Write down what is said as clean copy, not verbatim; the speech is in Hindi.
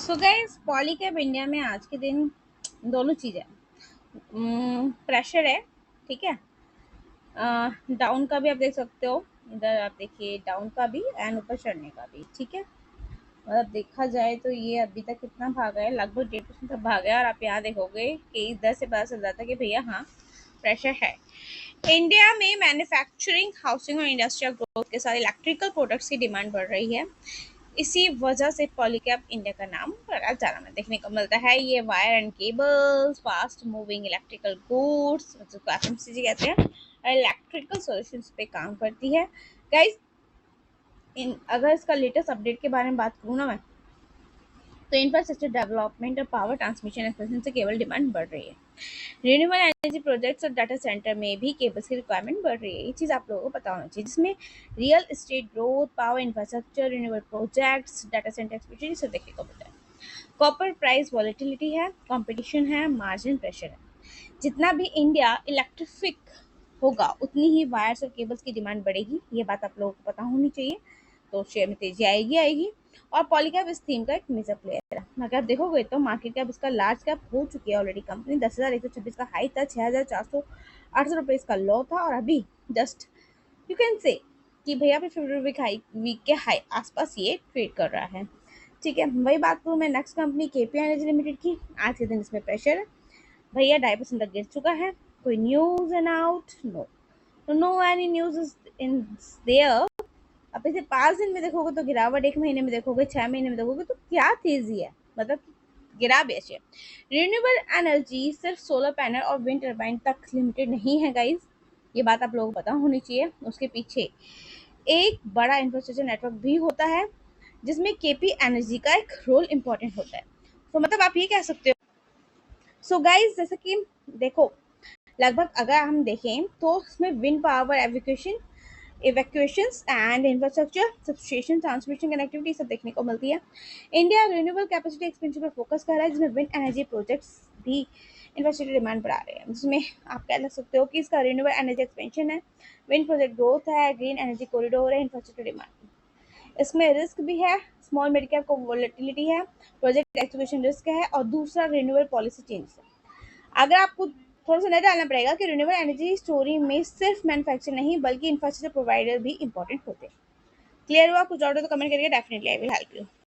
सो गाइस पॉलीकैब इंडिया में आज के दिन दोनों चीज़ें प्रेशर है। ठीक है। डाउन का भी आप देख सकते हो, इधर आप देखिए डाउन का भी एंड ऊपर चढ़ने का भी। ठीक है। मतलब देखा जाए तो ये अभी तक कितना भागा है, लगभग 1.5% तक भागा है। और आप यहाँ देखोगे कि 10 से 12 से ज़्यादा कि भैया हाँ प्रेशर है। इंडिया में मैन्युफैक्चरिंग, हाउसिंग और इंडस्ट्रियल ग्रोथ के साथ इलेक्ट्रिकल प्रोडक्ट्स की डिमांड बढ़ रही है। इसी वजह से पॉलीकैब इंडिया का नाम बड़ा ज़्यादा में देखने को मिलता है। ये wire and cables, fast moving electrical goods जिसको एफएमसीजी कहते हैं, इलेक्ट्रिकल सॉल्यूशंस पे काम करती है। गाइस अगर इसका लेटेस्ट अपडेट के बारे में बात करूँ ना मैं, तो इंफ्रास्ट्रक्चर डेवलपमेंट और पावर ट्रांसमिशन एक्सपेंशन से केबल डिमांड बढ़ रही है। रिन्यूएबल एनर्जी प्रोजेक्ट्स और डाटा सेंटर में भी केबल्स की रिक्वायरमेंट बढ़ रही है। ये चीज़ आप लोगों को पता होना चाहिए, जिसमें real estate growth, power infrastructure, renewable projects, data centre expansion से देखने को मिलता है। कॉपर प्राइस वॉलेटिलिटी है, कंपटीशन है, मार्जिन प्रेशर है। जितना भी इंडिया इलेक्ट्रिफिक होगा उतनी ही वायर्स और केबल्स की डिमांड बढ़ेगी। ये बात आप लोगों को पता होनी चाहिए। तो शेयर में तेजी आएगी। और पॉलीकैब इस थीम का एक मेजर प्लेयर है। अगर आप देखोगे तो मार्केट कैप इसका लार्ज कैप हो चुकी है ऑलरेडी। कंपनी 10,126 का हाई था, 6,408 रुपये इसका लो था, और अभी जस्ट यू कैन से कि भैया 50 वीक के हाई आसपास ये ट्रेड कर रहा है। ठीक है। वही बात करूँ मैं next company KP energy limited की, आज के दिन इसमें प्रेशर है भैया, 2.5% तक गिर चुका है। कोई news and out? No any news is in there. अब इसे 5 दिन में देखोगे तो गिरावट, 1 महीने में देखोगे, 6 महीने में देखोगे तो क्या तेजी है, मतलब गिरा बेचे। रिन्यूएबल एनर्जी सिर्फ सोलर पैनल और विंड टर्बाइन तक लिमिटेड नहीं है गाइज, ये बात आप लोगों को पता होनी चाहिए। उसके पीछे एक बड़ा इंफ्रास्ट्रक्चर नेटवर्क भी होता है, जिसमें केपी एनर्जी का एक रोल इम्पोर्टेंट होता है। तो मतलब आप ये कह सकते हो। सो गाइज जैसे कि देखो, लगभग अगर हम देखें तो इसमें wind power evacuations and infrastructure, substation, transmission, connectivity सब देखने को मिलती है। इंडिया रिन्यूएबल कैपेसिटी एक्सपेंशन पर फोकस कर रहा है, जिसमें विंड एनर्जी प्रोजेक्ट्स भी इंफ्रास्ट्रक्चर डिमांड बढ़ा रहे हैं। जिसमें आप कह लग सकते हो कि इसका रिन्यूएबल एनर्जी एक्सपेंशन है, विंड प्रोजेक्ट ग्रोथ है, ग्रीन एनर्जी कॉरिडोर है, इंफ्रास्ट्रक्चर डिमांड। इसमें रिस्क भी है, स्मॉल मिड कैप को वोलेटिलिटी है, प्रोजेक्ट एक्टिवेशन रिस्क है, और दूसरा रिन्यूएबल पॉलिसी चेंज है। अगर आपको थोड़ा सा नजर डालना पड़ेगा कि रिन्यूएबल एनर्जी स्टोरी में सिर्फ मैन्युफैक्चर नहीं बल्कि इंफ्रास्ट्रक्चर प्रोवाइडर भी इंपॉर्टेंट होते हैं। क्लियर हुआ? कुछ और तो कमेंट करिए, definitely I will help you.